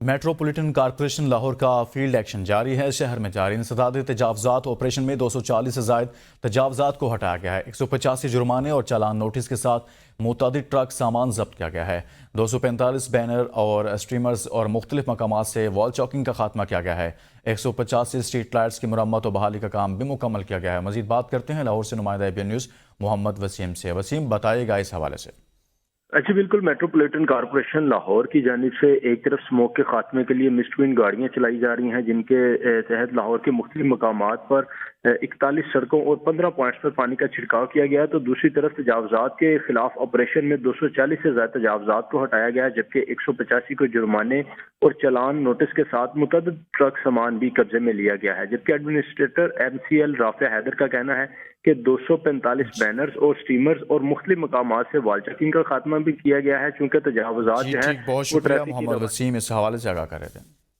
Metropolitan corporation Lahore کا field action جاری ہے۔ شہر میں جاری انسداد تجاوزات آپریشن میں 240 سے زائد تجاوزات کو ہٹایا گیا ہے۔ 185 جرمانے اور چالان نوٹس کے ساتھ متعدد ٹرک سامان ضبط کیا گیا ہے۔ 245 بینر اور اسٹریمرز اور مختلف مقامات سے وال چاکنگ کا خاتمہ کیا گیا ہے۔ 185 اسٹریٹ لائٹس کی مرمت و بحالی کا کام بھی مکمل کیا گیا ہے۔ مزید بات کرتے ہیں لاہور سے نمائندہ ABN نیوز محمد وسیم سے۔ وسیم، بتائیے گا اس حوالے سے۔ اچھا، بالکل۔ میٹروپولیٹن کارپوریشن لاہور کی جانب سے ایک طرف اسموک کے خاتمے کے لیے مسٹوین گاڑیاں چلائی جا رہی ہیں، جن کے تحت لاہور کے مختلف مقامات پر 41 سڑکوں اور 15 پوائنٹس پر پانی کا چھڑکاؤ کیا گیا ہے۔ تو دوسری طرف تجاوزات کے خلاف آپریشن میں 240 سے زائد تجاوزات کو ہٹایا گیا، جبکہ 185 کو جرمانے اور چالان نوٹس کے ساتھ متعدد ٹرک سامان بھی قبضے میں لیا گیا ہے۔ جبکہ ایڈمنسٹریٹر MCL رافع حیدر کا کہنا ہے کہ 245 بینرز اور سٹیمرز اور مختلف مقامات سے وال چیکنگ کا خاتمہ بھی کیا گیا ہے، چونکہ تجاوزات جو ہیں بہت شکریہ محمد وسیم اس حوالے سے آگاہ کر رہے تھے۔